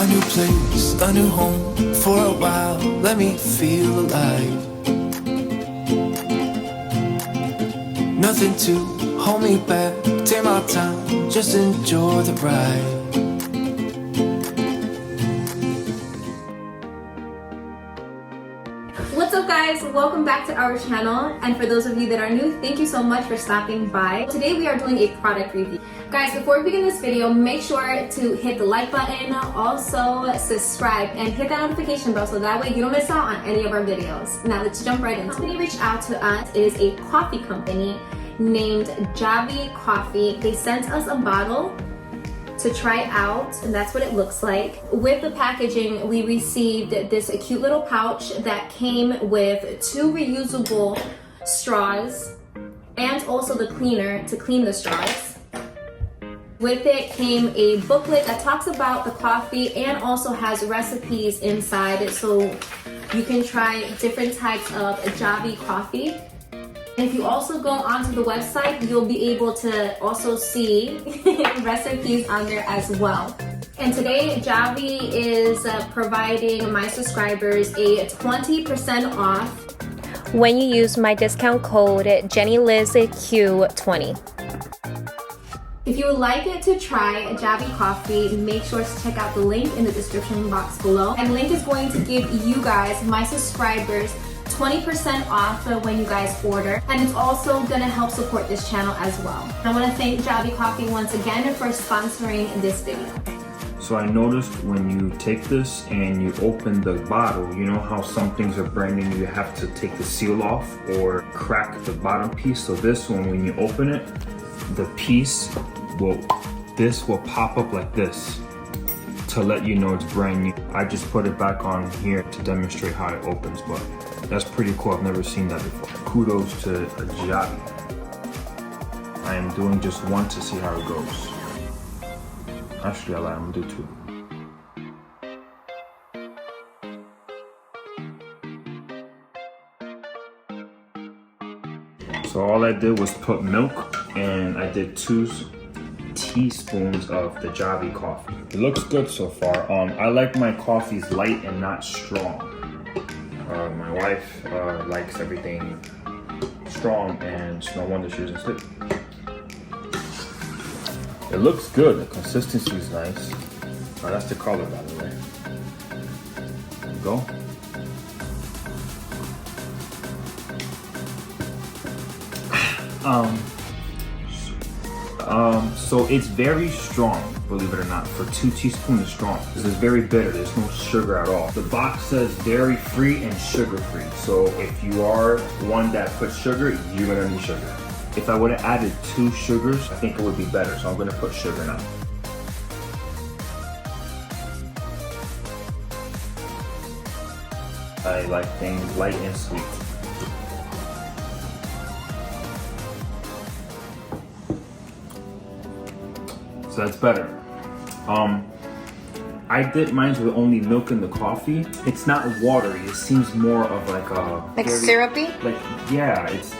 A new place, a new home. For a while, let me feel alive. Nothing to hold me back. Take my time, just enjoy the ride. What's up guys, welcome back to our channel, and for those of you that are new, thank you so much for stopping by. Today we are doing a product review. Guys, before we begin this video, make sure to hit the like button, also subscribe and hit that notification bell so that way you don't miss out on any of our videos. Now let's jump right in. The company reached out to us is a coffee company named Javy Coffee. They sent us a bottle to try out, and that's what it looks like. With the packaging, we received this cute little pouch that came with 2 reusable straws and also the cleaner to clean the straws. With it came a booklet that talks about the coffee and also has recipes inside, so you can try different types of Javy coffee. If you also go onto the website, you'll be able to also see recipes on there as well. And today, Javy is providing my subscribers a 20% off when you use my discount code GeneLizQ20. If you would like it to try Javy Coffee, make sure to check out the link in the description box below. And the link is going to give you guys, my subscribers, 20% off when you guys order, and it's also going to help support this channel as well. I want to thank Javy Coffee once again for sponsoring this video. So I noticed when you take this and you open the bottle, you know how some things are brand new, you have to take the seal off or crack the bottom piece. So this one, when you open it, the piece will pop up like this to let you know it's brand new. I just put it back on here to demonstrate how it opens, but that's pretty cool. I've never seen that before. Kudos to Javy. I am doing just one to see how it goes. Actually, I'm gonna do 2. So all I did was put milk, and I did 2 teaspoons of the Javy coffee. It looks good so far. I like my coffees light and not strong. My wife likes everything strong, and it's no wonder she doesn't sleep. It looks good. The consistency is nice. Oh, that's the color, by the way. There you go. So it's very strong, believe it or not. For 2 teaspoons, it's strong. This is very bitter. There's no sugar at all. The box says dairy free and sugar free. So if you are one that puts sugar, you're gonna need sugar. If I would have added 2 sugars, I think it would be better. So I'm gonna put sugar now. I like things light and sweet. So that's better. I did mine with only milk in the coffee. It's not watery. It seems more of like a syrupy. Like yeah, it's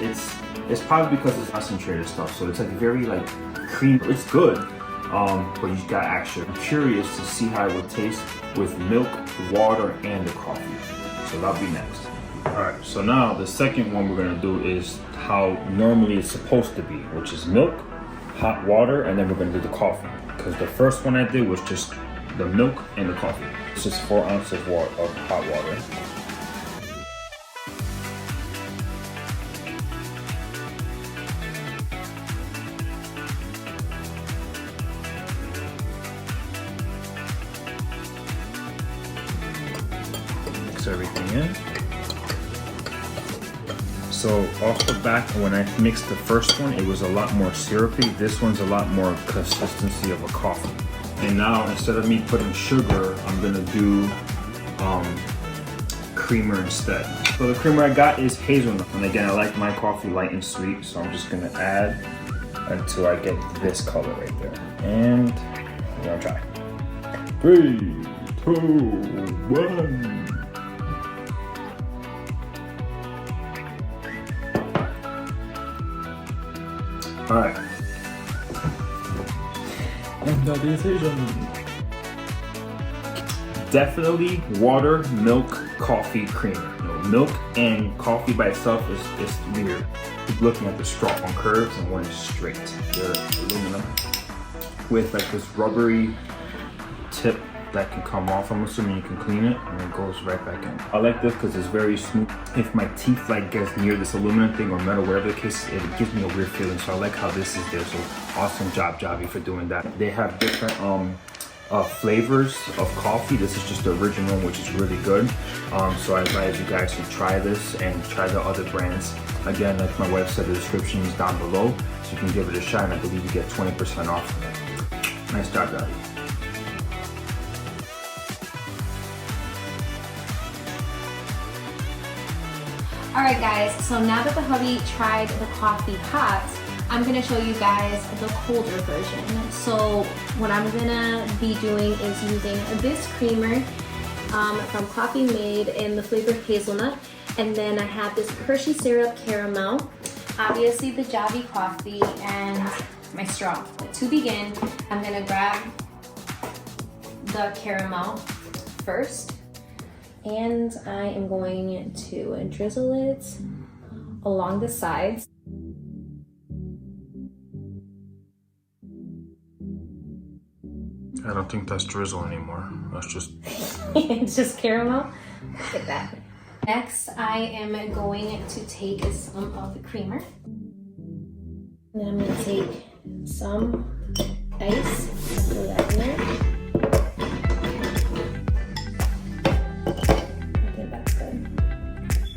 probably because it's concentrated stuff. So it's like very like cream. It's good, but you got extra. I'm curious to see how it would taste with milk, water, and the coffee. So that'll be next. All right. So now the second one we're gonna do is how normally it's supposed to be, which is milk, hot water, and then we're gonna do the coffee. Because the first one I did was just the milk and the coffee. It's just 4 ounces of hot water. Mix everything in. So off the back, when I mixed the first one, it was a lot more syrupy. This one's a lot more consistency of a coffee. And now, instead of me putting sugar, I'm gonna do creamer instead. So the creamer I got is hazelnut. And again, I like my coffee light and sweet, so I'm just gonna add until I get this color right there. And we're gonna try. 3, 2, 1. All right. And the decision. Definitely water, milk, coffee, creamer. You know, milk and coffee by itself is weird. Keep looking at the straw. One curves and one is straight. They're aluminum with like this rubbery tip that can come off. I'm assuming you can clean it and it goes right back in. I like this because it's very smooth. If my teeth like gets near this aluminum thing or metal, whatever the case, it gives me a weird feeling. So I like how this is there. So awesome job, Javy, for doing that. They have different flavors of coffee. This is just the original, which is really good. So I advise you guys to try this and try the other brands. Again, like my website, the description is down below, so you can give it a shot, and I believe you get 20% off. Nice job, Javy. Alright guys, so now that the hubby tried the coffee hot, I'm going to show you guys the colder version. So what I'm going to be doing is using this creamer from Coffee Made in the flavor hazelnut. And then I have this Hershey syrup caramel, obviously the Javy coffee, and my straw. To begin, I'm going to grab the caramel first. And I am going to drizzle it along the sides. I don't think that's drizzle anymore. That's just... It's just caramel. Look at that. Next, I am going to take some of the creamer. And then I'm going to take some ice, throw that in there.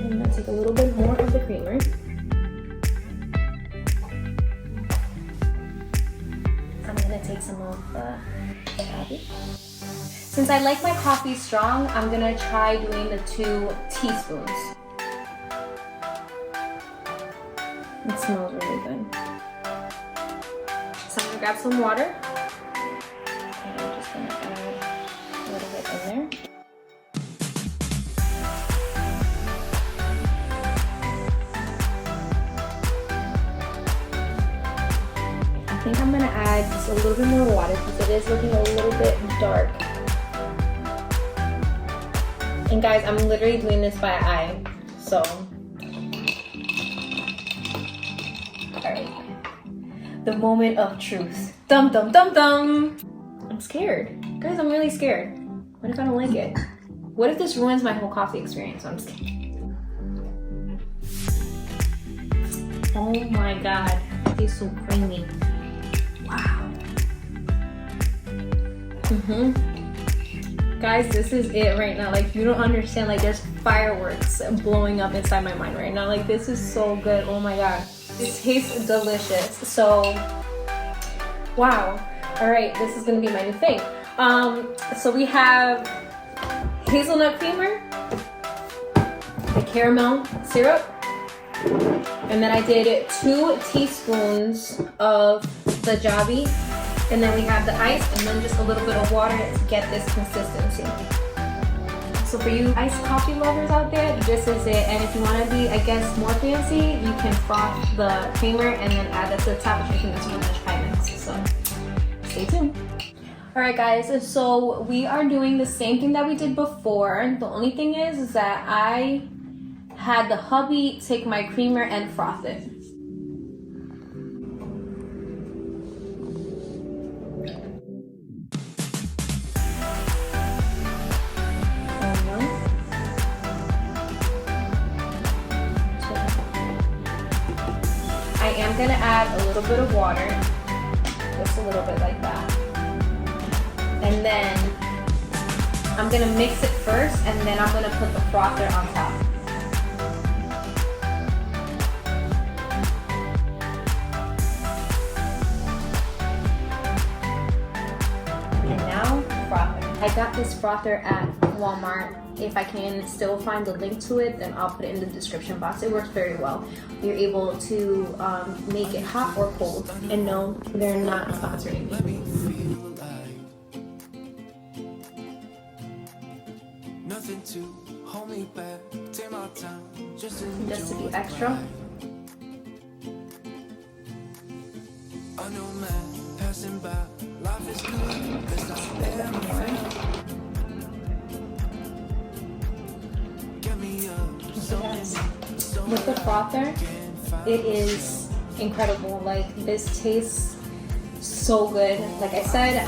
I'm going to take a little bit more of the creamer. I'm going to take some of the coffee. Since I like my coffee strong, I'm going to try doing the 2 teaspoons. It smells really good. So I'm going to grab some water. And I'm just going to add a little bit in there. I think I'm gonna add just a little bit more water because it is looking a little bit dark. And guys, I'm literally doing this by eye, so. Alright. The moment of truth. Dum dum dum dum! I'm scared. Guys, I'm really scared. What if I don't like it? What if this ruins my whole coffee experience? I'm scared. Oh my god. It tastes so creamy. Wow. Guys, this is it right now. Like, you don't understand. Like, there's fireworks blowing up inside my mind right now. Like, this is so good. Oh my god. It tastes delicious. So, wow. All right, this is gonna be my new thing. So we have hazelnut creamer, the caramel syrup, and then I did 2 teaspoons of the Javy, and then we have the ice, and then just a little bit of water to get this consistency. So for you iced coffee lovers out there, this is it. And if you want to be, I guess, more fancy, you can froth the creamer and then add that to the top, which I think that's one of the requirements. So stay tuned. Alright guys, so we are doing the same thing that we did before. The only thing is that I had the hubby take my creamer and froth it. I am going to add a little bit of water, just a little bit like that. And then I'm going to mix it first, and then I'm going to put the frother on top. And now, frother. I got this frother at Walmart. If I can still find the link to it, then I'll put it in the description box. It works very well. You're able to make it hot or cold. And no, they're not sponsoring me. Nothing to hold me back. Take my time, just to be extra. I know, man, passing by. Life is good. There's nothing there. with the frother, it is incredible. Like, this tastes so good. Like I said,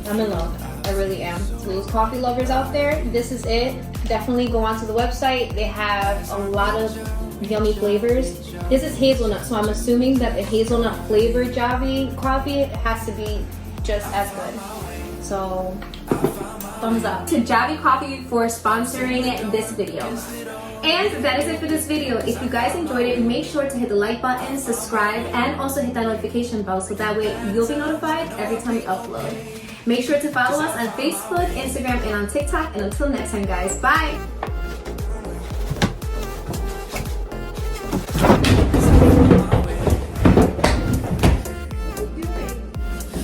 I'm in love. I really am. To those coffee lovers out there, this is it. Definitely go onto the website. They have a lot of yummy flavors. This is hazelnut, so I'm assuming that the hazelnut flavored Javy coffee has to be just as good. So, thumbs up to Javy Coffee for sponsoring this video. And that is it for this video. If you guys enjoyed it, make sure to hit the like button, subscribe, and also hit that notification bell so that way you'll be notified every time we upload. Make sure to follow us on Facebook, Instagram, and on TikTok. And until next time, guys, bye!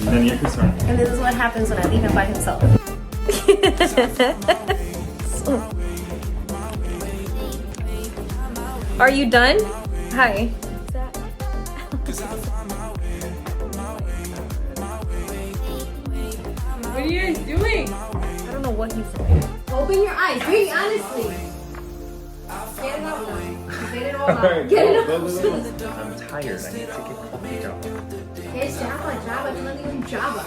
None of your concern. And this is what happens when I leave him by himself. Are you done? Hi. What are you guys doing? I don't know what he's saying. Open your eyes, really honestly. Get it out now. Get it all out. Get it out. I'm tired. I need to get coffee job. It's Java, Java, you're not even Java.